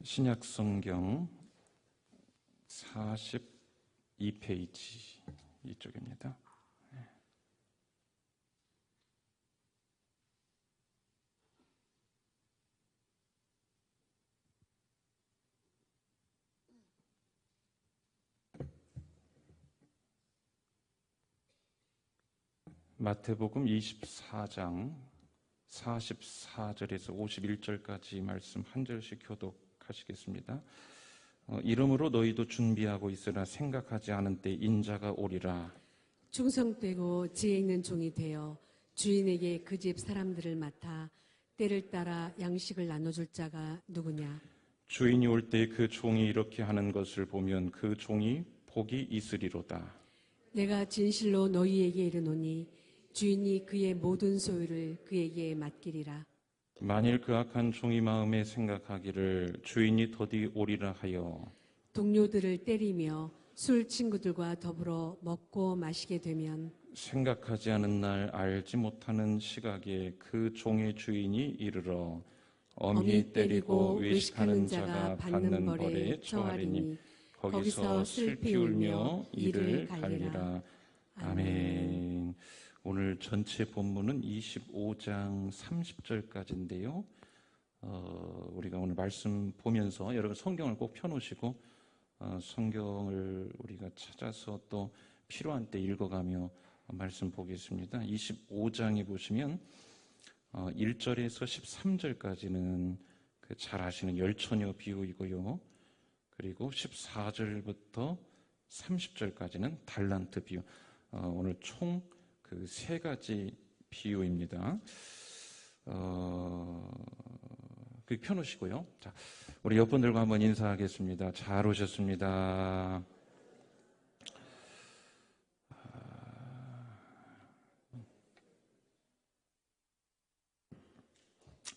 신약성경 42페이지 이쪽입니다. 마태복음 24장 44절에서 51절까지 말씀 한 절씩 교독하시겠습니다. 이러므로 너희도 준비하고 있으라. 생각하지 않은 때 인자가 오리라. 충성되고 지혜 있는 종이 되어 주인에게 그 집 사람들을 맡아 때를 따라 양식을 나눠줄 자가 누구냐? 주인이 올 때 그 종이 이렇게 하는 것을 보면 그 종이 복이 있으리로다. 내가 진실로 너희에게 이르노니 주인이 그의 모든 소유를 그에게 맡기리라. 만일 그 악한 종이 마음에 생각하기를 주인이 더디 오리라 하여 동료들을 때리며 술 친구들과 더불어 먹고 마시게 되면 생각하지 않은 날 알지 못하는 시각에 그 종의 주인이 이르러 엄히 때리고 외식하는 자가 받는 벌에 처하리니 거기서 슬피 울며 이를 갈리라. 아멘. 오늘 전체 본문은 25장 30절까지인데요. 우리가 오늘 말씀 보면서 여러분 성경을 꼭 펴놓으시고 성경을 우리가 찾아서 또 필요한 때 읽어가며 말씀 보겠습니다. 25장에 보시면 1절에서 13절까지는 잘 아시는 열처녀 비유이고요. 그리고 14절부터 30절까지는 달란트 비유. 오늘 총 그 세 가지 비유입니다. 펴놓으시고요. 자, 우리 옆분들과 한번 인사하겠습니다. 잘 오셨습니다.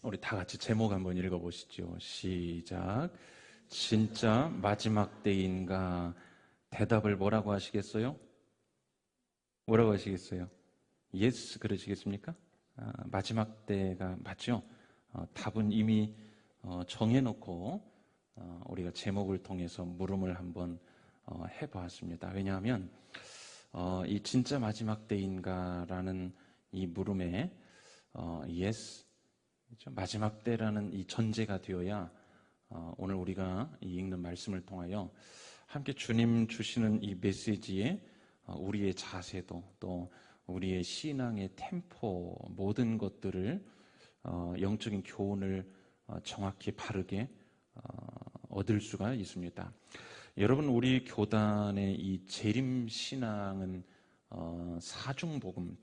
우리 다 같이 제목 한번 읽어보시죠. 시작. 진짜 마지막 때인가? 대답을 뭐라고 하시겠어요? 뭐라고 하시겠어요? 예스 그러시겠습니까? 마지막 때가 맞죠? 답은 이미 정해놓고 우리가 제목을 통해서 물음을 한번 해보았습니다. 왜냐하면 이 진짜 마지막 때인가라는 이 물음에 예스 마지막 때라는 이 전제가 되어야 오늘 우리가 읽는 말씀을 통하여 함께 주님 주시는 이 메시지에 우리의 자세도 또 우리의 신앙의 템포 모든 것들을 영적인 교훈을 정확히 바르게 얻을 수가 있습니다. 여러분 우리 교단의 이 재림신앙은 사중복음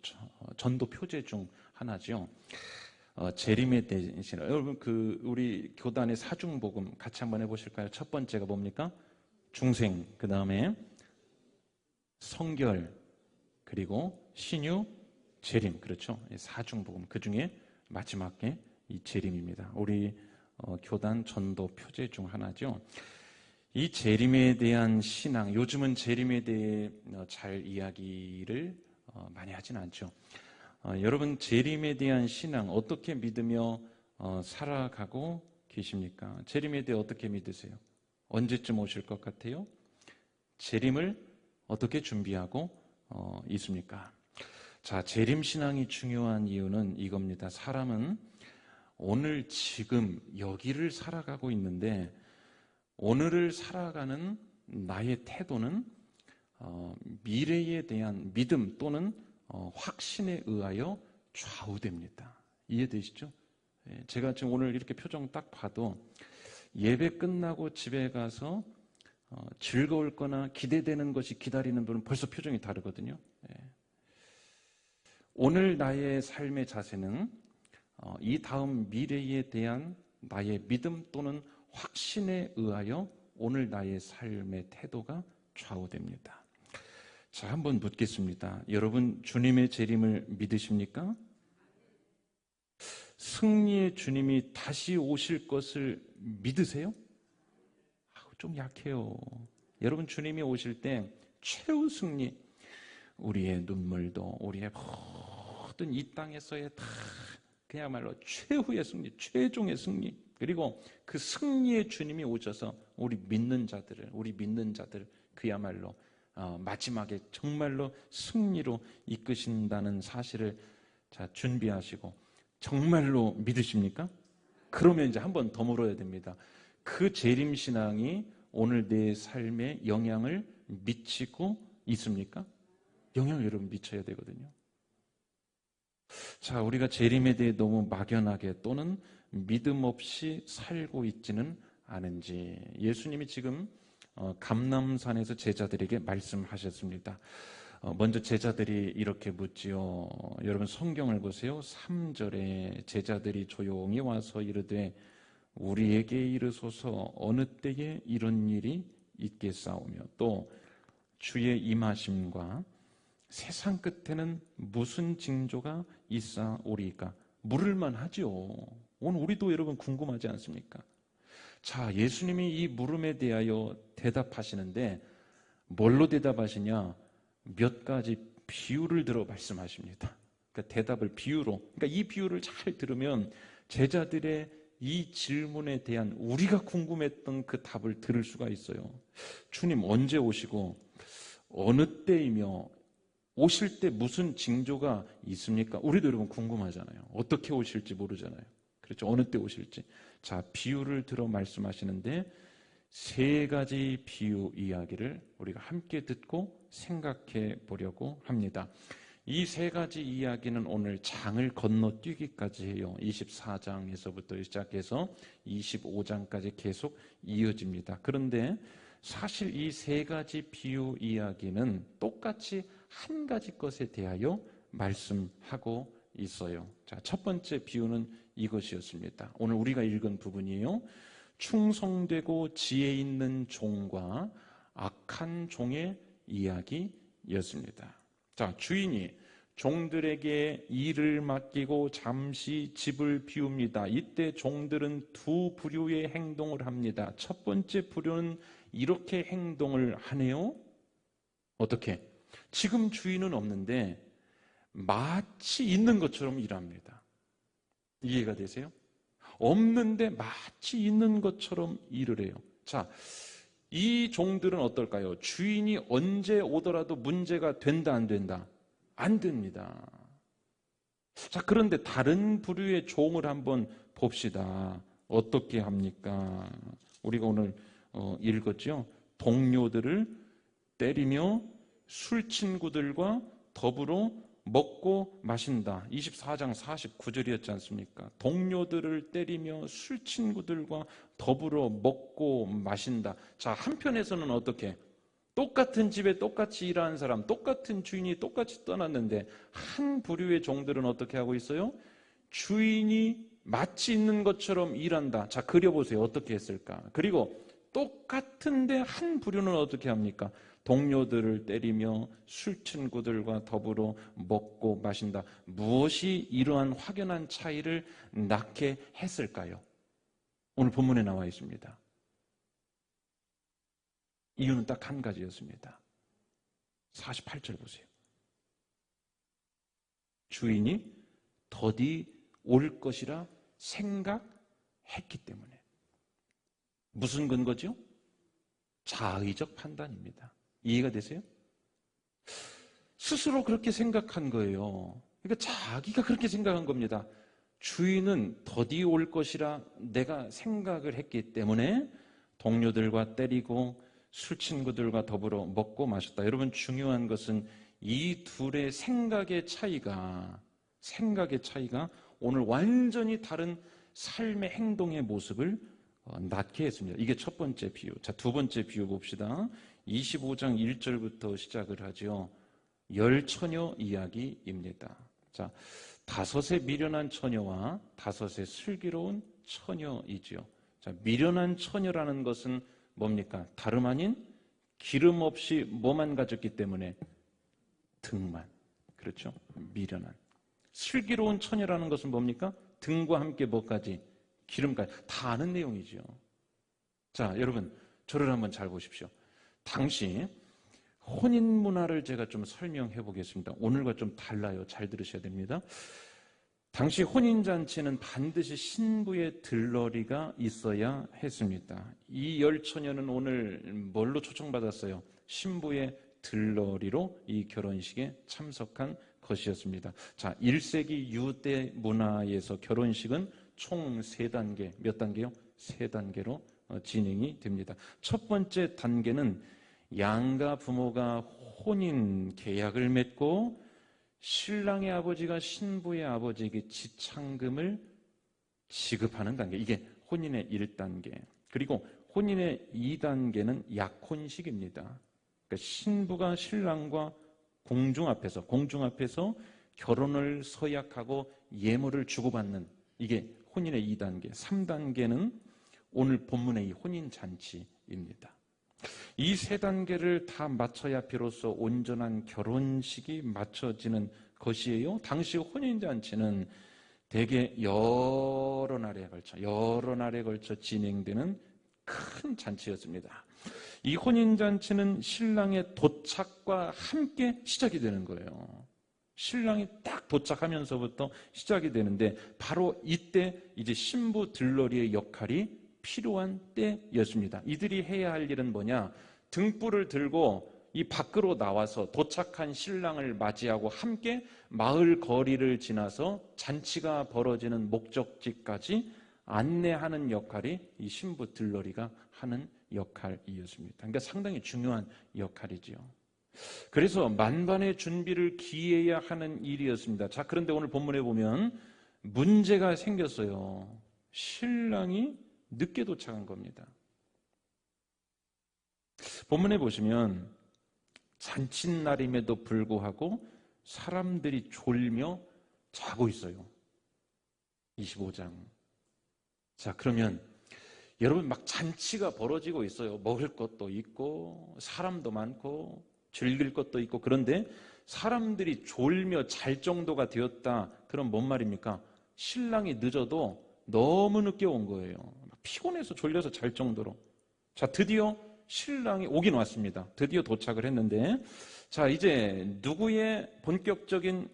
전도 표제 중 하나죠. 재림에 대한 신앙. 여러분 우리 교단의 사중복음 같이 한번 해보실까요? 첫 번째가 뭡니까? 중생, 그 다음에 성결, 그리고 신유, 재림. 그렇죠? 사중복음. 그 중에 마지막에 이 재림입니다. 우리 교단 전도 표제 중 하나죠. 이 재림에 대한 신앙, 요즘은 재림에 대해 잘 이야기를 많이 하진 않죠. 여러분 재림에 대한 신앙 어떻게 믿으며 살아가고 계십니까? 재림에 대해 어떻게 믿으세요? 언제쯤 오실 것 같아요? 재림을 어떻게 준비하고 있습니까? 자, 재림신앙이 중요한 이유는 이겁니다. 사람은 오늘 지금 여기를 살아가고 있는데 오늘을 살아가는 나의 태도는 미래에 대한 믿음 또는 확신에 의하여 좌우됩니다. 이해되시죠? 제가 지금 오늘 이렇게 표정 딱 봐도 예배 끝나고 집에 가서 즐거울 거나 기대되는 것이 기다리는 분은 벌써 표정이 다르거든요. 오늘 나의 삶의 자세는 이 다음 미래에 대한 나의 믿음 또는 확신에 의하여 오늘 나의 삶의 태도가 좌우됩니다. 자, 한번 묻겠습니다. 여러분 주님의 재림을 믿으십니까? 승리의 주님이 다시 오실 것을 믿으세요? 좀 약해요. 여러분 주님이 오실 때 최후 승리, 우리의 눈물도 우리의 모든 이 땅에서의 다 그야말로 최후의 승리, 최종의 승리, 그리고 그 승리의 주님이 오셔서 우리 믿는 자들 그야말로 마지막에 정말로 승리로 이끄신다는 사실을 준비하시고 정말로 믿으십니까? 그러면 이제 한 번 더 물어야 됩니다. 그 재림신앙이 오늘 내 삶에 영향을 미치고 있습니까? 영향을 여러분 미쳐야 되거든요. 자, 우리가 재림에 대해 너무 막연하게 또는 믿음 없이 살고 있지는 않은지 예수님이 지금 감람산에서 제자들에게 말씀하셨습니다. 먼저 제자들이 이렇게 묻지요. 여러분 성경을 보세요. 3절에 제자들이 조용히 와서 이르되 우리에게 이르소서 어느 때에 이런 일이 있겠사오며 또 주의 임하심과 세상 끝에는 무슨 징조가 있사오리까? 물을만 하죠. 오늘 우리도 여러분 궁금하지 않습니까? 자, 예수님이 이 물음에 대하여 대답하시는데 뭘로 대답하시냐? 몇 가지 비유를 들어 말씀하십니다. 그러니까 대답을 비유로. 그러니까 이 비유를 잘 들으면 제자들의 이 질문에 대한 우리가 궁금했던 그 답을 들을 수가 있어요. 주님 언제 오시고 어느 때이며 오실 때 무슨 징조가 있습니까? 우리도 여러분 궁금하잖아요. 어떻게 오실지 모르잖아요. 그렇죠? 어느 때 오실지. 자, 비유를 들어 말씀하시는데 세 가지 비유 이야기를 우리가 함께 듣고 생각해 보려고 합니다. 이 세 가지 이야기는 오늘 장을 건너뛰기까지 해요. 24장에서부터 시작해서 25장까지 계속 이어집니다. 그런데 사실 이 세 가지 비유 이야기는 똑같이 한 가지 것에 대하여 말씀하고 있어요. 자, 첫 번째 비유는 이것이었습니다. 오늘 우리가 읽은 부분이에요. 충성되고 지혜 있는 종과 악한 종의 이야기였습니다. 자, 주인이 종들에게 일을 맡기고 잠시 집을 비웁니다. 이때 종들은 두 부류의 행동을 합니다. 첫 번째 부류는 이렇게 행동을 하네요. 어떻게? 지금 주인은 없는데 마치 있는 것처럼 일합니다. 이해가 되세요? 없는데 마치 있는 것처럼 일을 해요. 자, 이 종들은 어떨까요? 주인이 언제 오더라도 문제가 된다, 안 된다? 안 됩니다. 자, 그런데 다른 부류의 종을 한번 봅시다. 어떻게 합니까? 우리가 오늘 읽었죠? 동료들을 때리며 술 친구들과 더불어 먹고 마신다. 24장 49절이었지 않습니까? 동료들을 때리며 술 친구들과 더불어 먹고 마신다. 자, 한편에서는 어떻게? 똑같은 집에 똑같이 일하는 사람, 똑같은 주인이 똑같이 떠났는데 한 부류의 종들은 어떻게 하고 있어요? 주인이 마치 있는 것처럼 일한다. 자, 그려보세요. 어떻게 했을까? 그리고 똑같은데 한 부류는 어떻게 합니까? 동료들을 때리며 술 친구들과 더불어 먹고 마신다. 무엇이 이러한 확연한 차이를 낳게 했을까요? 오늘 본문에 나와 있습니다. 이유는 딱 한 가지였습니다. 48절 보세요. 주인이 더디 올 것이라 생각했기 때문에. 무슨 근거죠? 자의적 판단입니다. 이해가 되세요? 스스로 그렇게 생각한 거예요. 그러니까 자기가 그렇게 생각한 겁니다. 주인은 더디 올 것이라 내가 생각을 했기 때문에 동료들과 때리고 술 친구들과 더불어 먹고 마셨다. 여러분, 중요한 것은 이 둘의 생각의 차이가 오늘 완전히 다른 삶의 행동의 모습을 낳게 했습니다. 이게 첫 번째 비유. 자, 두 번째 비유 봅시다. 25장 1절부터 시작을 하죠. 열처녀 이야기입니다. 자, 다섯의 미련한 처녀와 다섯의 슬기로운 처녀이지요. 자, 미련한 처녀라는 것은 뭡니까? 다름 아닌 기름 없이 뭐만 가졌기 때문에 등만. 그렇죠? 미련한. 슬기로운 처녀라는 것은 뭡니까? 등과 함께 뭐까지? 기름까지. 다 아는 내용이죠. 자, 여러분, 저를 한번 잘 보십시오. 당시 혼인 문화를 제가 좀 설명해 보겠습니다. 오늘과 좀 달라요. 잘 들으셔야 됩니다. 당시 혼인잔치는 반드시 신부의 들러리가 있어야 했습니다. 이 열처녀는 오늘 뭘로 초청받았어요? 신부의 들러리로 이 결혼식에 참석한 것이었습니다. 자, 1세기 유대 문화에서 결혼식은 총 3단계, 몇 단계요? 3단계로 진행이 됩니다. 첫 번째 단계는 양가 부모가 혼인 계약을 맺고 신랑의 아버지가 신부의 아버지에게 지창금을 지급하는 단계. 이게 혼인의 1단계. 그리고 혼인의 2단계는 약혼식입니다. 그러니까 신부가 신랑과 공중 앞에서 결혼을 서약하고 예물을 주고받는, 이게 혼인의 2단계. 3단계는 오늘 본문의 이 혼인잔치입니다. 이 3단계를 다 마쳐야 비로소 온전한 결혼식이 마쳐지는 것이에요. 당시 혼인잔치는 대개 여러 날에 걸쳐 진행되는 큰 잔치였습니다. 이 혼인잔치는 신랑의 도착과 함께 시작이 되는 거예요. 신랑이 딱 도착하면서부터 시작이 되는데, 바로 이때 이제 신부 들러리의 역할이 필요한 때였습니다. 이들이 해야 할 일은 뭐냐? 등불을 들고 이 밖으로 나와서 도착한 신랑을 맞이하고 함께 마을 거리를 지나서 잔치가 벌어지는 목적지까지 안내하는 역할이 이 신부 들러리가 하는 역할이었습니다. 그러니까 상당히 중요한 역할이지요. 그래서 만반의 준비를 기해야 하는 일이었습니다. 자, 그런데 오늘 본문에 보면 문제가 생겼어요. 신랑이 늦게 도착한 겁니다. 본문에 보시면 잔칫날임에도 불구하고 사람들이 졸며 자고 있어요. 25장. 자, 그러면 여러분, 막 잔치가 벌어지고 있어요. 먹을 것도 있고 사람도 많고 즐길 것도 있고. 그런데 사람들이 졸며 잘 정도가 되었다. 그럼 뭔 말입니까? 신랑이 늦어도 너무 늦게 온 거예요. 피곤해서 졸려서 잘 정도로. 자, 드디어 신랑이 오긴 왔습니다. 드디어 도착을 했는데, 자, 이제 누구의 본격적인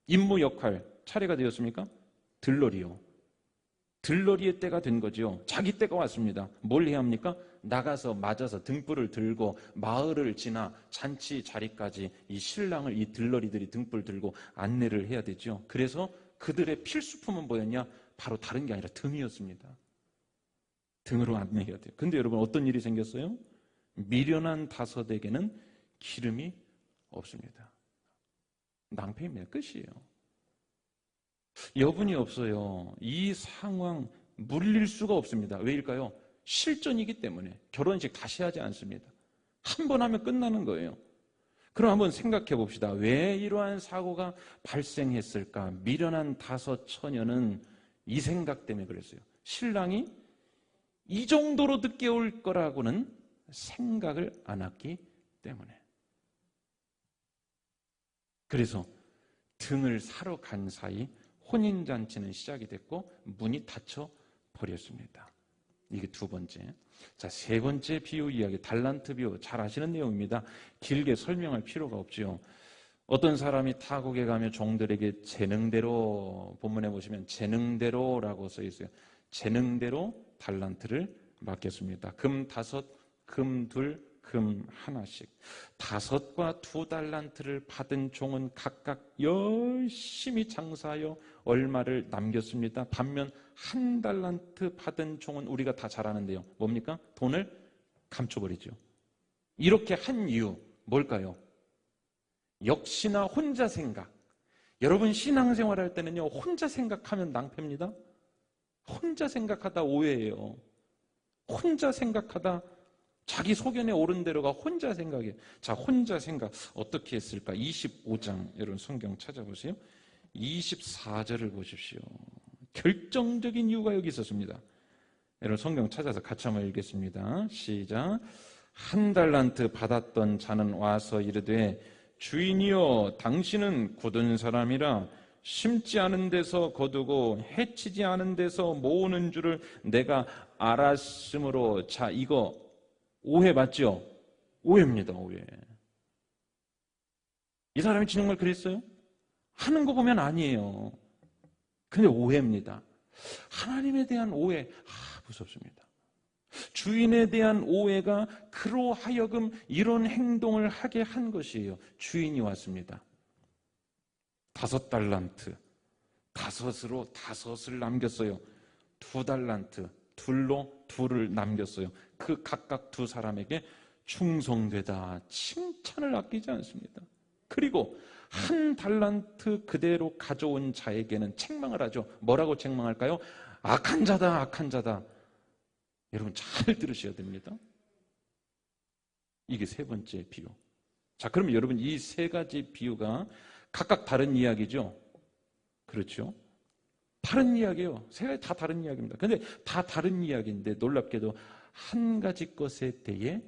임무 역할 차례가 되었습니까? 들러리요. 들러리의 때가 된 거죠. 자기 때가 왔습니다. 뭘 해야 합니까? 나가서 맞아서 등불을 들고 마을을 지나 잔치 자리까지 이 신랑을 이 들러리들이 등불 들고 안내를 해야 되죠. 그래서 그들의 필수품은 뭐였냐? 바로 다른 게 아니라 등이었습니다. 등으로 안내해야 돼요. 근데 여러분, 어떤 일이 생겼어요? 미련한 다섯에게는 기름이 없습니다. 낭패입니다. 끝이에요. 여분이 없어요. 이 상황 물릴 수가 없습니다. 왜일까요? 실전이기 때문에. 결혼식 다시 하지 않습니다. 한 번 하면 끝나는 거예요. 그럼 한번 생각해 봅시다. 왜 이러한 사고가 발생했을까? 미련한 다섯 처녀는 이 생각 때문에 그랬어요. 신랑이 이 정도로 늦게 올 거라고는 생각을 안 했기 때문에. 그래서 등을 사러 간 사이 혼인잔치는 시작이 됐고 문이 닫혀 버렸습니다. 이게 두 번째. 자, 세 번째 비유 이야기, 달란트 비유. 잘 아시는 내용입니다. 길게 설명할 필요가 없죠. 어떤 사람이 타국에 가면 종들에게 재능대로, 본문에 보시면 재능대로라고 써 있어요. 재능대로 달란트를 맡겼습니다. 금 5, 금 2, 금 하나씩. 5과 2달란트를 받은 종은 각각 열심히 장사하여 얼마를 남겼습니다. 반면 1달란트 받은 종은 우리가 다 잘 아는데요. 뭡니까? 돈을 감춰버리죠. 이렇게 한 이유 뭘까요? 역시나 혼자 생각. 여러분, 신앙생활 할 때는요, 혼자 생각하면 낭패입니다. 혼자 생각하다 오해예요. 혼자 생각하다 자기 소견에 옳은 대로가 혼자 생각이에요. 자, 혼자 생각 어떻게 했을까? 25장, 여러분 성경 찾아보세요. 24절을 보십시오. 결정적인 이유가 여기 있었습니다. 여러분 성경 찾아서 같이 한번 읽겠습니다. 시작. 1달란트 받았던 자는 와서 이르되, 주인이여, 당신은 굳은 사람이라 심지 않은 데서 거두고 해치지 않은 데서 모으는 줄을 내가 알았으므로. 자, 이거 오해 맞죠? 오해입니다. 오해. 이 사람이 정말 그랬어요? 하는 거 보면 아니에요. 근데 오해입니다. 하나님에 대한 오해, 무섭습니다. 주인에 대한 오해가 그로 하여금 이런 행동을 하게 한 것이에요. 주인이 왔습니다. 5달란트, 5으로 5을 남겼어요. 2달란트, 2로 2를 남겼어요. 그 각각 2 사람에게 충성되다, 칭찬을 아끼지 않습니다. 그리고 1 달란트 그대로 가져온 자에게는 책망을 하죠. 뭐라고 책망할까요? 악한 자다, 악한 자다. 여러분 잘 들으셔야 됩니다. 이게 3번째 비유. 자, 그러면 여러분 이 3가지 비유가 각각 다른 이야기죠? 그렇죠? 다른 이야기예요. 3가지 다 다른 이야기입니다. 근데 다 다른 이야기인데 놀랍게도 한 가지 것에 대해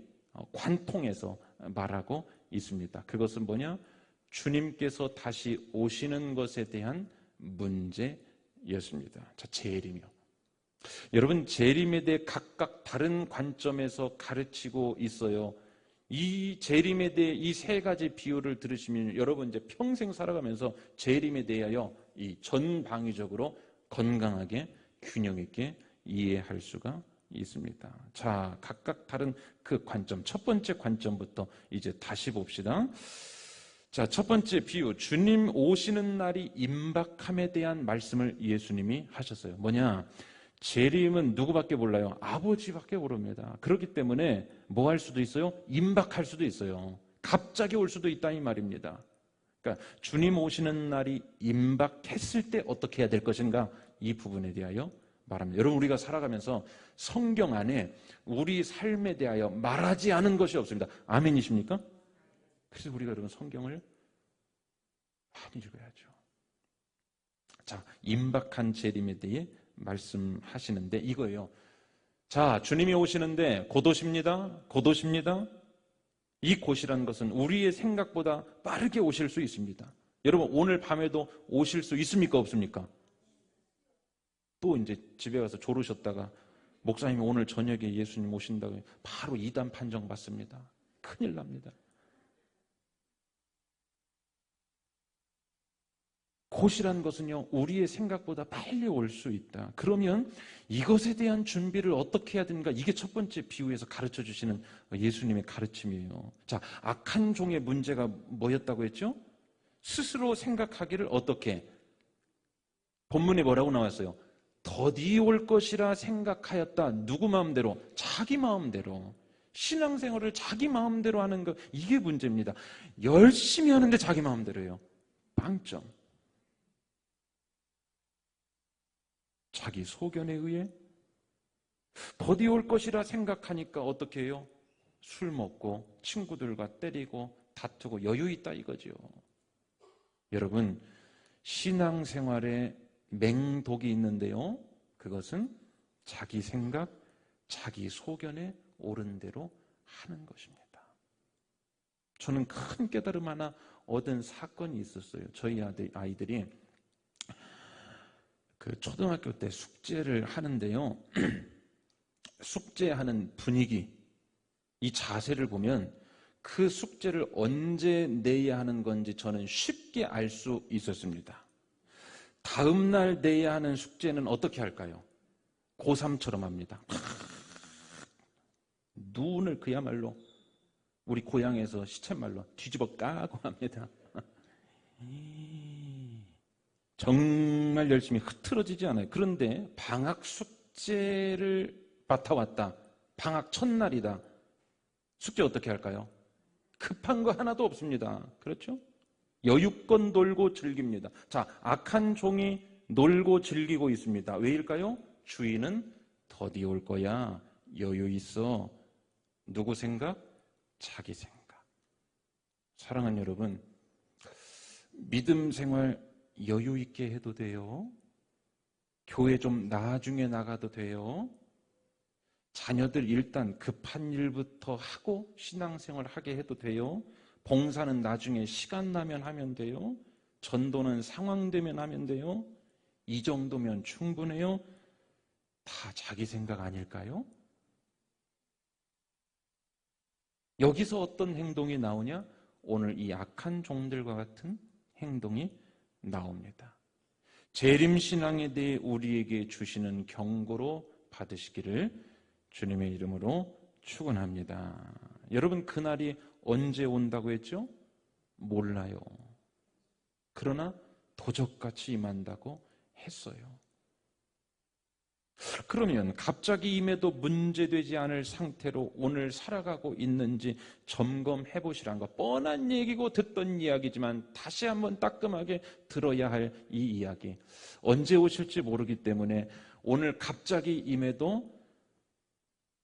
관통해서 말하고 있습니다. 그것은 뭐냐? 주님께서 다시 오시는 것에 대한 문제였습니다. 자, 재림이요. 여러분, 재림에 대해 각각 다른 관점에서 가르치고 있어요. 이 재림에 대해 이 3가지 비유를 들으시면 여러분 이제 평생 살아가면서 재림에 대하여 이 전방위적으로 건강하게 균형 있게 이해할 수가 있습니다. 자, 각각 다른 그 관점, 첫 번째 관점부터 이제 다시 봅시다. 자, 첫 번째 비유, 주님 오시는 날이 임박함에 대한 말씀을 예수님이 하셨어요. 뭐냐? 재림은 누구밖에 몰라요? 아버지밖에 모릅니다. 그렇기 때문에 뭐 할 수도 있어요? 임박할 수도 있어요. 갑자기 올 수도 있다 이 말입니다. 그러니까 주님 오시는 날이 임박했을 때 어떻게 해야 될 것인가, 이 부분에 대하여 말합니다. 여러분, 우리가 살아가면서 성경 안에 우리 삶에 대하여 말하지 않은 것이 없습니다. 아멘이십니까? 그래서 우리가 여러분 성경을 많이 읽어야죠. 자, 임박한 재림에 대해 말씀하시는데 이거예요. 자, 주님이 오시는데 곧 오십니다. 곧 오십니다. 이 곧이라는 것은 우리의 생각보다 빠르게 오실 수 있습니다. 여러분, 오늘 밤에도 오실 수 있습니까? 없습니까? 또 이제 집에 가서 졸으셨다가 목사님이 오늘 저녁에 예수님 오신다고 바로 이단 판정 받습니다. 큰일 납니다. 곧이라는 것은요, 우리의 생각보다 빨리 올 수 있다. 그러면 이것에 대한 준비를 어떻게 해야 되는가? 이게 첫 번째 비유에서 가르쳐 주시는 예수님의 가르침이에요. 자, 악한 종의 문제가 뭐였다고 했죠? 스스로 생각하기를 어떻게? 본문에 뭐라고 나왔어요? 더디 올 것이라 생각하였다. 누구 마음대로? 자기 마음대로. 신앙생활을 자기 마음대로 하는 거, 이게 문제입니다. 열심히 하는데 자기 마음대로예요. 빵점. 자기 소견에 의해 더디 올 것이라 생각하니까 어떻게 해요? 술 먹고 친구들과 때리고 다투고 여유 있다 이거죠. 여러분, 신앙생활에 맹독이 있는데요, 그것은 자기 생각, 자기 소견에 옳은 대로 하는 것입니다. 저는 큰 깨달음 하나 얻은 사건이 있었어요. 저희 아이들이 그 초등학교 때 숙제를 하는데요, 숙제하는 분위기, 이 자세를 보면 그 숙제를 언제 내야 하는 건지 저는 쉽게 알 수 있었습니다. 다음 날 내야 하는 숙제는 어떻게 할까요? 고3처럼 합니다. 눈을 그야말로 우리 고향에서 시쳇말로 뒤집어 까고 합니다. 정말 열심히 흐트러지지 않아요. 그런데 방학 숙제를 맡아왔다. 방학 첫날이다. 숙제 어떻게 할까요? 급한 거 하나도 없습니다. 그렇죠? 여유껏 놀고 즐깁니다. 자, 악한 종이 놀고 즐기고 있습니다. 왜일까요? 주인은 더디 올 거야. 여유 있어. 누구 생각? 자기 생각. 사랑하는 여러분, 믿음 생활 여유 있게 해도 돼요. 교회 좀 나중에 나가도 돼요. 자녀들 일단 급한 일부터 하고 신앙생활 하게 해도 돼요. 봉사는 나중에 시간 나면 하면 돼요. 전도는 상황 되면 하면 돼요. 이 정도면 충분해요. 다 자기 생각 아닐까요? 여기서 어떤 행동이 나오냐? 오늘 이 악한 종들과 같은 행동이 나옵니다. 재림신앙에 대해 우리에게 주시는 경고로 받으시기를 주님의 이름으로 축원합니다. 여러분, 그날이 언제 온다고 했죠? 몰라요. 그러나 도적같이 임한다고 했어요. 그러면 갑자기 임해도 문제되지 않을 상태로 오늘 살아가고 있는지 점검해 보시라는 거. 뻔한 얘기고 듣던 이야기지만 다시 한번 따끔하게 들어야 할 이 이야기. 언제 오실지 모르기 때문에 오늘 갑자기 임해도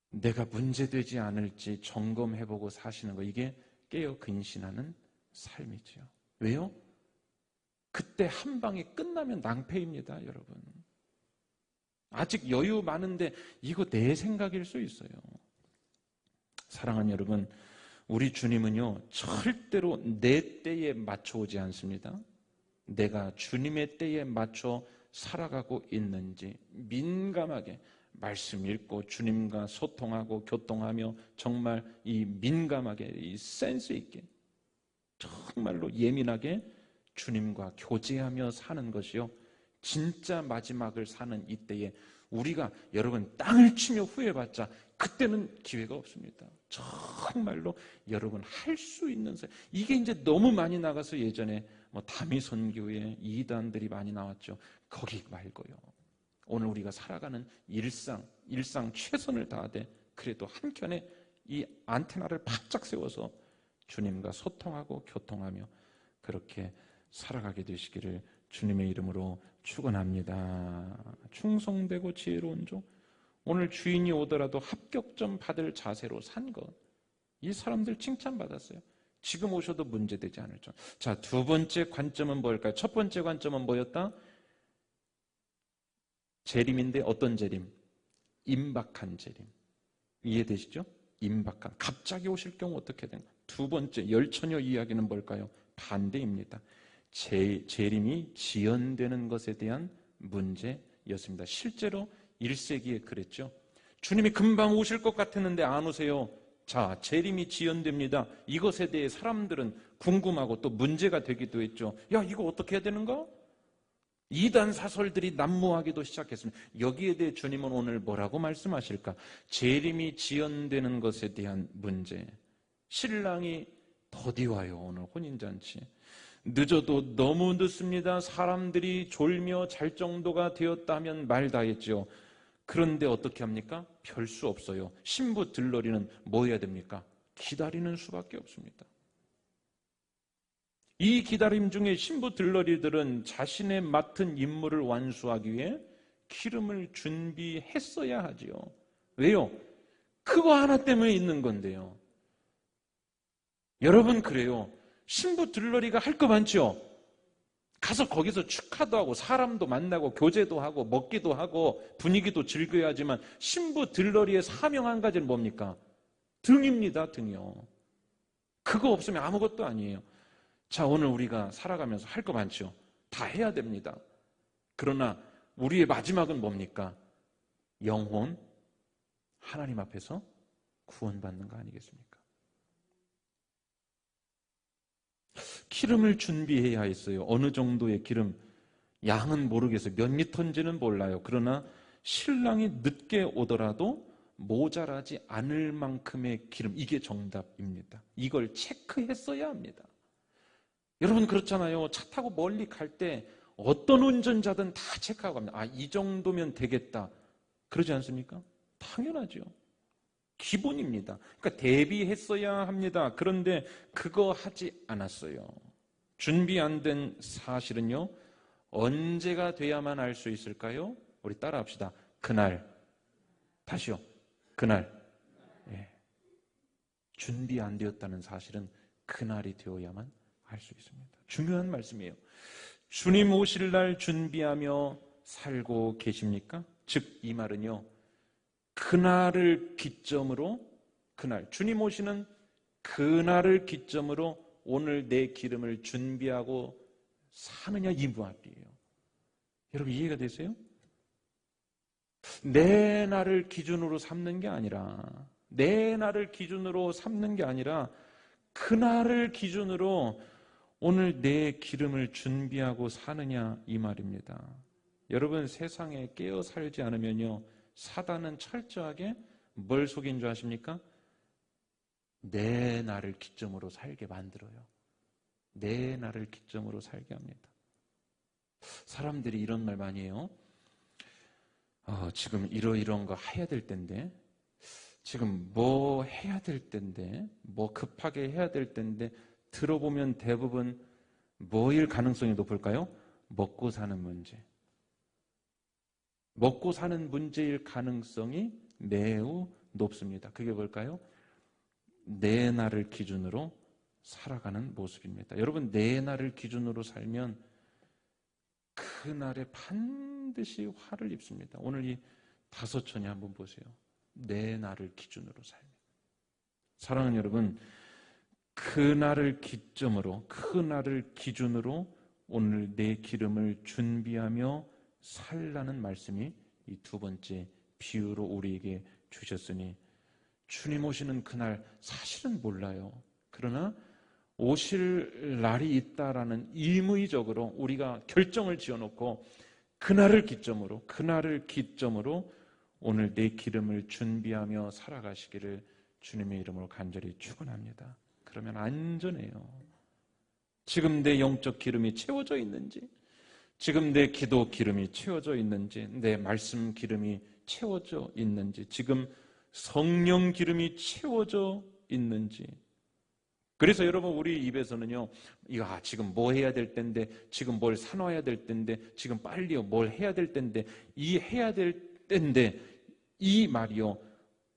내가 문제되지 않을지 점검해 보고 사시는 거, 이게 깨어 근신하는 삶이죠. 왜요? 그때 한 방에 끝나면 낭패입니다, 여러분. 아직 여유 많은데 이거 내 생각일 수 있어요. 사랑하는 여러분, 우리 주님은요, 절대로 내 때에 맞춰 오지 않습니다. 내가 주님의 때에 맞춰 살아가고 있는지 민감하게 말씀 읽고 주님과 소통하고 교통하며 정말 이 민감하게, 이 센스 있게, 정말로 예민하게 주님과 교제하며 사는 것이요, 진짜 마지막을 사는 이때에 우리가, 여러분, 땅을 치며 후회받자, 그때는 기회가 없습니다. 정말로 여러분 할 수 있는 삶, 이게 이제 너무 많이 나가서 예전에 다미선교회 이단들이 많이 나왔죠. 거기 말고요, 오늘 우리가 살아가는 일상 최선을 다하되 그래도 한켠에 이 안테나를 바짝 세워서 주님과 소통하고 교통하며 그렇게 살아가게 되시기를 주님의 이름으로 축원합니다. 충성되고 지혜로운 종, 오늘 주인이 오더라도 합격점 받을 자세로 산 것, 이 사람들 칭찬받았어요. 지금 오셔도 문제되지 않을 점. 자, 두 번째 관점은 뭘까요? 첫 번째 관점은 뭐였다? 재림인데 어떤 재림? 임박한 재림. 이해되시죠? 임박한, 갑자기 오실 경우 어떻게 되는가? 두 번째 열처녀 이야기는 뭘까요? 반대입니다. 재림이 지연되는 것에 대한 문제였습니다. 실제로 1세기에 그랬죠. 주님이 금방 오실 것 같았는데 안 오세요. 자, 재림이 지연됩니다. 이것에 대해 사람들은 궁금하고 또 문제가 되기도 했죠. 야, 이거 어떻게 해야 되는가? 이단 사설들이 난무하기도 시작했습니다. 여기에 대해 주님은 오늘 뭐라고 말씀하실까? 재림이 지연되는 것에 대한 문제. 신랑이 더디 와요, 오늘 혼인잔치. 늦어도 너무 늦습니다. 사람들이 졸며 잘 정도가 되었다 하면 말 다 했죠. 그런데 어떻게 합니까? 별 수 없어요. 신부 들러리는 뭐 해야 됩니까? 기다리는 수밖에 없습니다. 이 기다림 중에 신부 들러리들은 자신의 맡은 임무를 완수하기 위해 기름을 준비했어야 하지요. 왜요? 그거 하나 때문에 있는 건데요. 여러분, 그래요. 신부 들러리가 할 거 많죠? 가서 거기서 축하도 하고 사람도 만나고 교제도 하고 먹기도 하고 분위기도 즐겨야 하지만 신부 들러리의 사명 한 가지는 뭡니까? 등입니다, 등이요. 그거 없으면 아무것도 아니에요. 자, 오늘 우리가 살아가면서 할 거 많죠? 다 해야 됩니다. 그러나 우리의 마지막은 뭡니까? 영혼, 하나님 앞에서 구원받는 거 아니겠습니까? 기름을 준비해야 했어요. 어느 정도의 기름, 양은 모르겠어요. 몇 리터인지는 몰라요. 그러나 신랑이 늦게 오더라도 모자라지 않을 만큼의 기름, 이게 정답입니다. 이걸 체크했어야 합니다. 여러분, 그렇잖아요. 차 타고 멀리 갈 때 어떤 운전자든 다 체크하고 갑니다. 아, 이 정도면 되겠다. 그러지 않습니까? 당연하죠. 기본입니다. 그러니까 대비했어야 합니다. 그런데 그거 하지 않았어요. 준비 안 된 사실은요, 언제가 돼야만 알 수 있을까요? 우리 따라 합시다. 그날. 다시요. 그날. 예. 준비 안 되었다는 사실은 그날이 되어야만 알 수 있습니다. 중요한 말씀이에요. 주님 오실 날 준비하며 살고 계십니까? 즉, 이 말은요, 그날을 기점으로, 그날, 주님 오시는 그날을 기점으로 오늘 내 기름을 준비하고 사느냐, 이 말이에요. 여러분, 이해가 되세요? 내 날을 기준으로 삼는 게 아니라, 내 날을 기준으로 삼는 게 아니라 그날을 기준으로 오늘 내 기름을 준비하고 사느냐 이 말입니다. 여러분 세상에 깨어 살지 않으면요 사단은 철저하게 뭘 속인 줄 아십니까? 내 나를 기점으로 살게 만들어요. 내 나를 기점으로 살게 합니다. 사람들이 이런 말 많이 해요. 지금 이런 거 해야 될 텐데, 지금 뭐 해야 될 텐데, 뭐 급하게 해야 될 텐데, 들어보면 대부분 뭐일 가능성이 높을까요? 먹고 사는 문제. 먹고 사는 문제일 가능성이 매우 높습니다. 그게 뭘까요? 내 나를 기준으로 살아가는 모습입니다. 여러분, 내 나를 기준으로 살면 그날에 반드시 화를 입습니다. 오늘 이 5천이 한번 보세요. 내 나를 기준으로 살면. 사랑하는 여러분, 그날을 기점으로, 그날을 기준으로 오늘 내 기름을 준비하며 살라는 말씀이 이 2번째 비유로 우리에게 주셨으니, 주님 오시는 그날 사실은 몰라요. 그러나 오실 날이 있다라는 임의적으로 우리가 결정을 지어놓고 그날을 기점으로 오늘 내 기름을 준비하며 살아가시기를 주님의 이름으로 간절히 축원합니다. 그러면 안전해요. 지금 내 영적 기름이 채워져 있는지, 지금 내 기도 기름이 채워져 있는지, 내 말씀 기름이 채워져 있는지, 지금 성령 기름이 채워져 있는지. 그래서 여러분, 우리 입에서는요, 지금 뭐 해야 될 텐데, 지금 뭘 사놔야 될 텐데, 지금 빨리요, 뭘 해야 될 텐데, 이 해야 될 텐데, 이 말이요,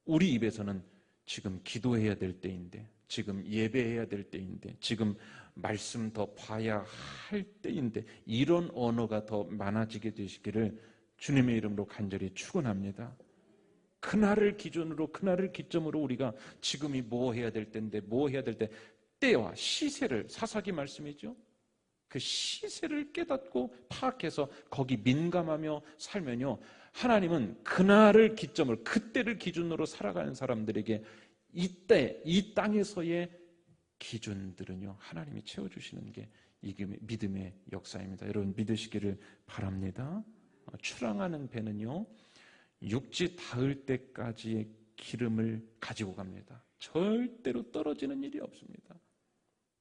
우리 입에서는 지금 기도해야 될 때인데, 지금 예배해야 될 때인데, 지금 말씀 더 봐야 할 때인데, 이런 언어가 더 많아지게 되시기를 주님의 이름으로 간절히 축원합니다. 그날을 기준으로, 그날을 기점으로 우리가 지금이 뭐 해야 될 때인데, 뭐 해야 될 때, 때와 시세를, 사사기 말씀이죠. 그 시세를 깨닫고 파악해서 거기 민감하며 살면요, 하나님은 그날을 기점으로, 그때를 기준으로 살아가는 사람들에게 이때, 이 땅에서의 기준들은요, 하나님이 채워주시는 게 이게 믿음의 역사입니다. 여러분 믿으시기를 바랍니다. 출항하는 배는요, 육지 닿을 때까지의 기름을 가지고 갑니다. 절대로 떨어지는 일이 없습니다.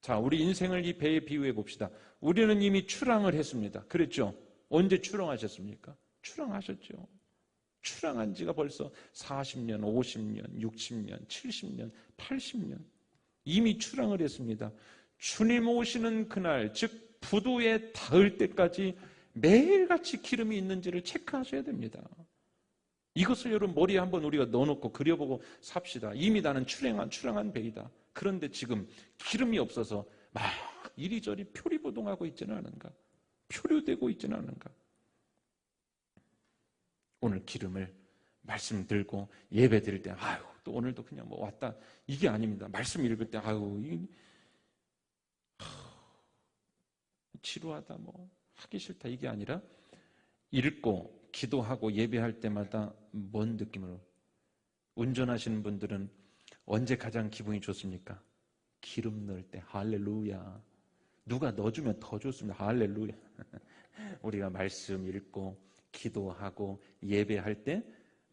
자, 우리 인생을 이 배에 비유해 봅시다. 우리는 이미 출항을 했습니다. 그랬죠? 언제 출항하셨습니까? 출항하셨죠. 출항한 지가 벌써 40년, 50년, 60년, 70년, 80년 이미 출항을 했습니다. 주님 오시는 그날, 즉 부두에 닿을 때까지 매일같이 기름이 있는지를 체크하셔야 됩니다. 이것을 여러분 머리에 한번 우리가 넣어놓고 그려보고 삽시다. 이미 나는 출항한 배이다. 그런데 지금 기름이 없어서 막 이리저리 표리부동하고 있지는 않은가? 표류되고 있지는 않은가? 오늘 기름을 말씀 들고 예배 드릴 때 또 오늘도 그냥 뭐 왔다, 이게 아닙니다. 말씀 읽을 때 지루하다, 뭐 하기 싫다, 이게 아니라 읽고 기도하고 예배할 때마다 뭔 느낌으로? 운전하시는 분들은 언제 가장 기분이 좋습니까? 기름 넣을 때. 할렐루야. 누가 넣어주면 더 좋습니다. 할렐루야. 우리가 말씀 읽고 기도하고 예배할 때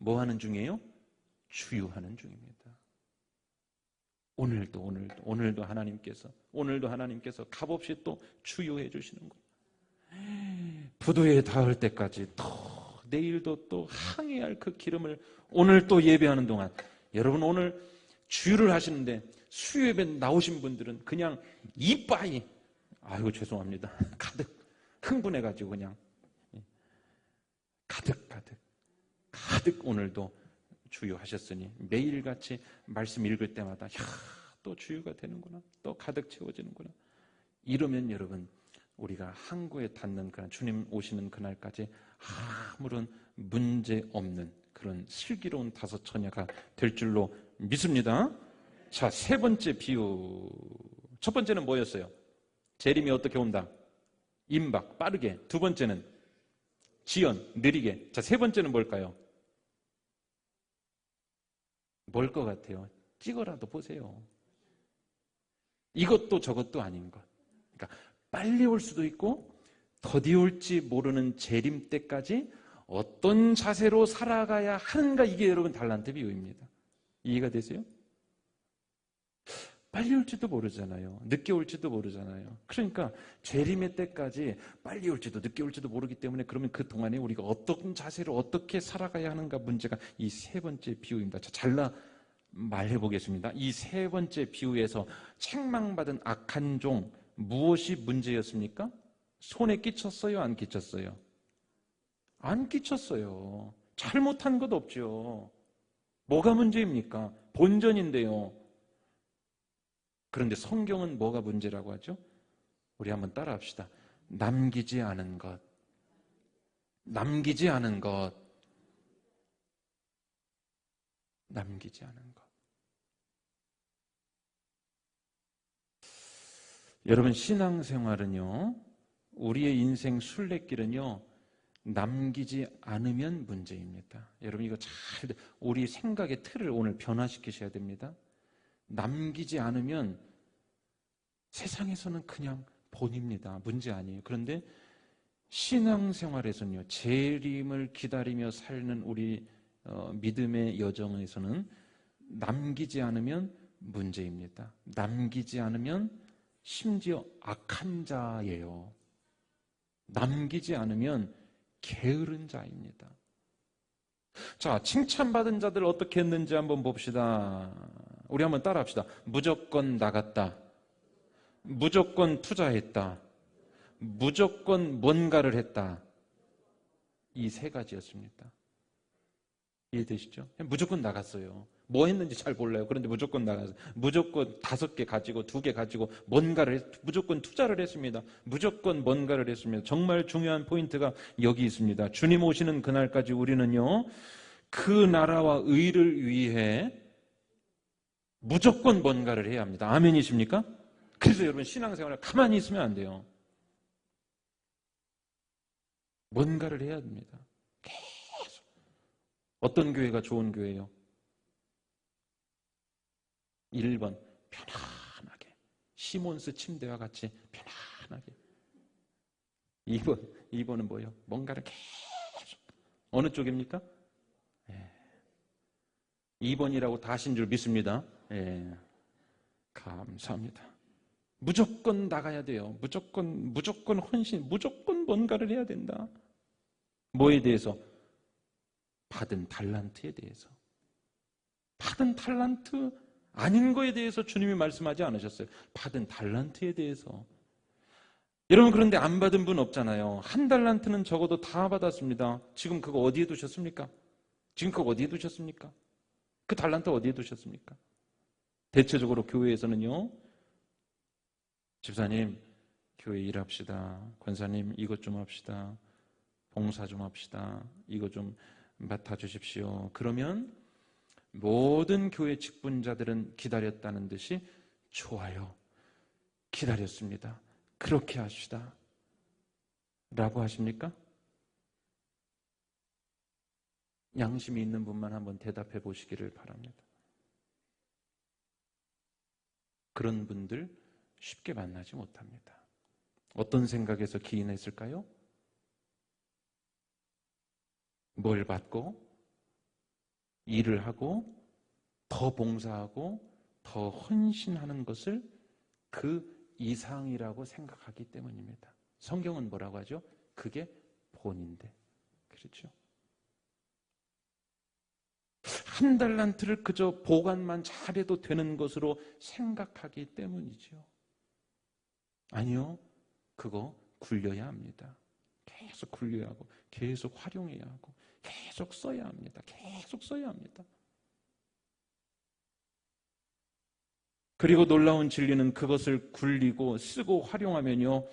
뭐 하는 중이에요? 주유하는 중입니다. 오늘도 하나님께서 값없이 또 주유해 주시는 거예요. 부두에 닿을 때까지 내일도 또 항해할 그 기름을 오늘 또 예배하는 동안, 여러분 오늘 주유를 하시는데 수요 예배 나오신 분들은 그냥 이빠이, 죄송합니다, 가득 흥분해가지고 그냥 가득 오늘도 주유하셨으니 매일같이 말씀 읽을 때마다 또 주유가 되는구나, 또 가득 채워지는구나. 이러면 여러분, 우리가 항구에 닿는 그날, 주님 오시는 그날까지 아무런 문제 없는 그런 슬기로운 5처녀가 될 줄로 믿습니다. 자, 3번째 비유. 첫 번째는 뭐였어요? 재림이 어떻게 온다? 임박, 빠르게. 2번째는 지연, 느리게. 자, 3번째는 뭘까요? 뭘 것 같아요? 찍어라도 보세요. 이것도 저것도 아닌 것. 그러니까 빨리 올 수도 있고 더디 올지 모르는 재림 때까지 어떤 자세로 살아가야 하는가, 이게 여러분 달란트 비유입니다. 이해가 되세요? 빨리 올지도 모르잖아요. 늦게 올지도 모르잖아요. 그러니까 재림의 때까지 빨리 올지도 늦게 올지도 모르기 때문에, 그러면 그 동안에 우리가 어떤 자세로 어떻게 살아가야 하는가 문제가 이 세 번째 비유입니다. 자, 잘라 말해 보겠습니다. 이 세 번째 비유에서 책망받은 악한 종, 무엇이 문제였습니까? 손에 끼쳤어요? 안 끼쳤어요? 안 끼쳤어요. 잘못한 것 없죠. 뭐가 문제입니까? 본전인데요. 그런데 성경은 뭐가 문제라고 하죠? 우리 한번 따라 합시다. 남기지 않은 것. 남기지 않은 것. 남기지 않은 것. 여러분, 신앙생활은요, 우리의 인생 순례길은요, 남기지 않으면 문제입니다. 여러분, 이거 잘, 우리 생각의 틀을 오늘 변화시키셔야 됩니다. 남기지 않으면 세상에서는 그냥 본입니다. 문제 아니에요. 그런데 신앙생활에서는요, 재림을 기다리며 사는 우리 믿음의 여정에서는 남기지 않으면 문제입니다. 남기지 않으면 심지어 악한 자예요. 남기지 않으면 게으른 자입니다. 자, 칭찬받은 자들 어떻게 했는지 한번 봅시다. 우리 한번 따라 합시다. 무조건 나갔다. 무조건 투자했다. 무조건 뭔가를 했다. 이 세 가지였습니다. 이해되시죠? 무조건 나갔어요. 뭐 했는지 잘 몰라요. 그런데 무조건 나가서 무조건 5개 가지고 2개 가지고 무조건 투자를 했습니다. 무조건 뭔가를 했습니다. 정말 중요한 포인트가 여기 있습니다. 주님 오시는 그날까지 우리는요, 그 나라와 의를 위해 무조건 뭔가를 해야 합니다. 아멘이십니까? 그래서 여러분, 신앙생활을 가만히 있으면 안 돼요. 뭔가를 해야 됩니다. 계속. 어떤 교회가 좋은 교회예요? 1번, 편안하게. 시몬스 침대와 같이 편안하게. 2번은 뭐예요? 뭔가를 계속. 어느 쪽입니까? 2번이라고 다 하신 줄 믿습니다. 감사합니다. 무조건 나가야 돼요. 무조건 헌신, 무조건 뭔가를 해야 된다. 뭐에 대해서? 받은 달란트에 대해서. 받은 달란트 아닌 거에 대해서 주님이 말씀하지 않으셨어요. 받은 달란트에 대해서. 여러분, 그런데 안 받은 분 없잖아요. 1달란트는 적어도 다 받았습니다. 지금 그거 어디에 두셨습니까? 지금 그거 어디에 두셨습니까? 그 달란트 어디에 두셨습니까? 대체적으로 교회에서는요, 집사님, 교회 일합시다. 권사님, 이것 좀 합시다. 봉사 좀 합시다. 이거 좀 맡아주십시오. 그러면 모든 교회 직분자들은 기다렸다는 듯이 좋아요. 기다렸습니다. 그렇게 합시다. 라고 하십니까? 양심이 있는 분만 한번 대답해 보시기를 바랍니다. 그런 분들 쉽게 만나지 못합니다. 어떤 생각에서 기인했을까요? 뭘 받고 일을 하고 더 봉사하고 더 헌신하는 것을 그 이상이라고 생각하기 때문입니다. 성경은 뭐라고 하죠? 그게 본인데. 그렇죠? 1달란트를 그저 보관만 잘해도 되는 것으로 생각하기 때문이죠. 아니요. 그거 굴려야 합니다. 계속 굴려야 하고 계속 활용해야 하고 계속 써야 합니다. 계속 써야 합니다. 그리고 놀라운 진리는 그것을 굴리고 쓰고 활용하면요,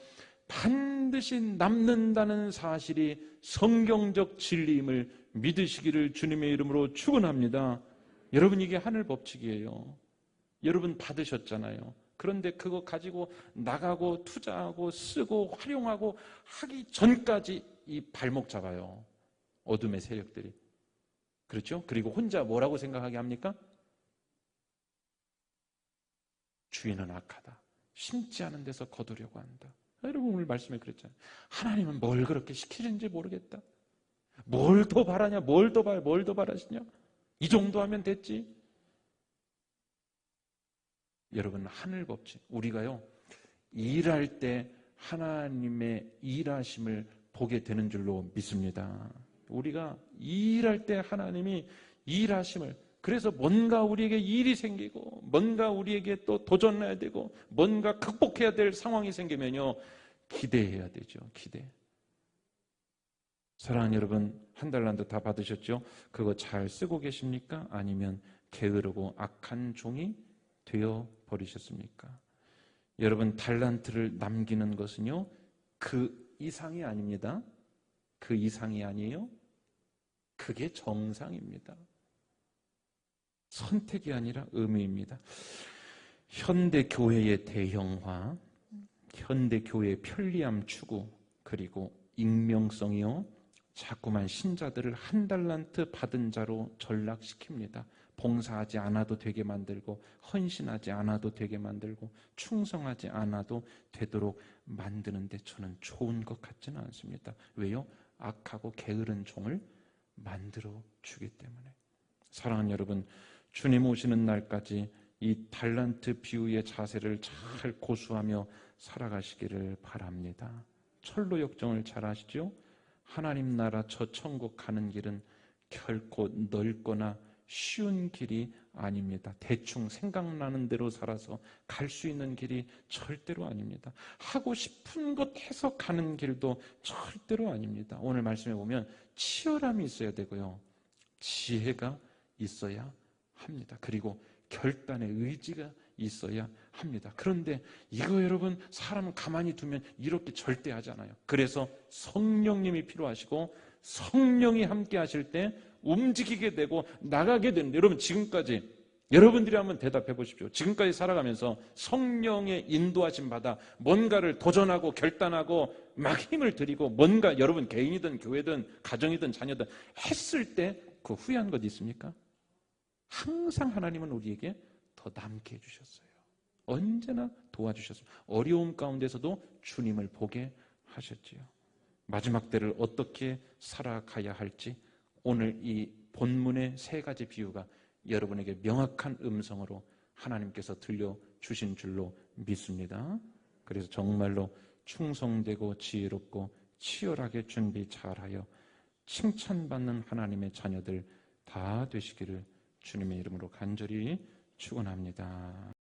반드시 남는다는 사실이 성경적 진리임을 믿으시기를 주님의 이름으로 축원합니다. 여러분, 이게 하늘 법칙이에요. 여러분 받으셨잖아요. 그런데 그거 가지고 나가고 투자하고 쓰고 활용하고 하기 전까지 이 발목 잡아요. 어둠의 세력들이. 그렇죠? 그리고 혼자 뭐라고 생각하게 합니까? 주인은 악하다. 심지 않은 데서 거두려고 한다. 여러분 오늘 말씀에 그랬잖아요. 하나님은 뭘 그렇게 시키는지 모르겠다. 뭘 더 바라냐? 뭘 더 바라시냐? 이 정도 하면 됐지. 여러분 하늘 법칙, 우리가요 일할 때 하나님의 일하심을 보게 되는 줄로 믿습니다. 우리가 일할 때 하나님이 일하심을, 그래서 뭔가 우리에게 일이 생기고 뭔가 우리에게 또 도전해야 되고 뭔가 극복해야 될 상황이 생기면요 기대해야 되죠. 기대. 사랑하는 여러분, 한 달란트 다 받으셨죠? 그거 잘 쓰고 계십니까? 아니면 게으르고 악한 종이 되어 버리셨습니까? 여러분, 달란트를 남기는 것은요 그 이상이 아닙니다. 그 이상이 아니에요. 그게 정상입니다. 선택이 아니라 의무입니다. 현대 교회의 대형화, 현대 교회의 편리함 추구, 그리고 익명성이요 자꾸만 신자들을 한 달란트 받은 자로 전락시킵니다. 봉사하지 않아도 되게 만들고 헌신하지 않아도 되게 만들고 충성하지 않아도 되도록 만드는데 저는 좋은 것 같지는 않습니다. 왜요? 악하고 게으른 종을 만들어 주기 때문에. 사랑하는 여러분, 주님 오시는 날까지 이 달란트 비유의 자세를 잘 고수하며 살아가시기를 바랍니다. 철로 역정을 잘 아시죠? 하나님 나라 저 천국 가는 길은 결코 넓거나 쉬운 길이 아닙니다. 대충 생각나는 대로 살아서 갈 수 있는 길이 절대로 아닙니다. 하고 싶은 것 해서 가는 길도 절대로 아닙니다. 오늘 말씀해 보면 치열함이 있어야 되고요, 지혜가 있어야 합니다. 그리고 결단의 의지가 있어야 합니다. 그런데 이거 여러분 사람 가만히 두면 이렇게 절대 하지 않아요. 그래서 성령님이 필요하시고 성령이 함께 하실 때 움직이게 되고 나가게 되는데, 여러분 지금까지 여러분들이 한번 대답해 보십시오. 지금까지 살아가면서 성령의 인도하심 받아 뭔가를 도전하고 결단하고 막 힘을 들이고 뭔가 여러분 개인이든 교회든 가정이든 자녀든 했을 때 그 후회한 것 있습니까? 항상 하나님은 우리에게 더 남게 해주셨어요. 언제나 도와주셨어요. 어려움 가운데서도 주님을 보게 하셨지요. 마지막 때를 어떻게 살아가야 할지 오늘 이 본문의 세 가지 비유가 여러분에게 명확한 음성으로 하나님께서 들려주신 줄로 믿습니다. 그래서 정말로 충성되고 지혜롭고 치열하게 준비 잘하여 칭찬받는 하나님의 자녀들 다 되시기를 주님의 이름으로 간절히 축원합니다.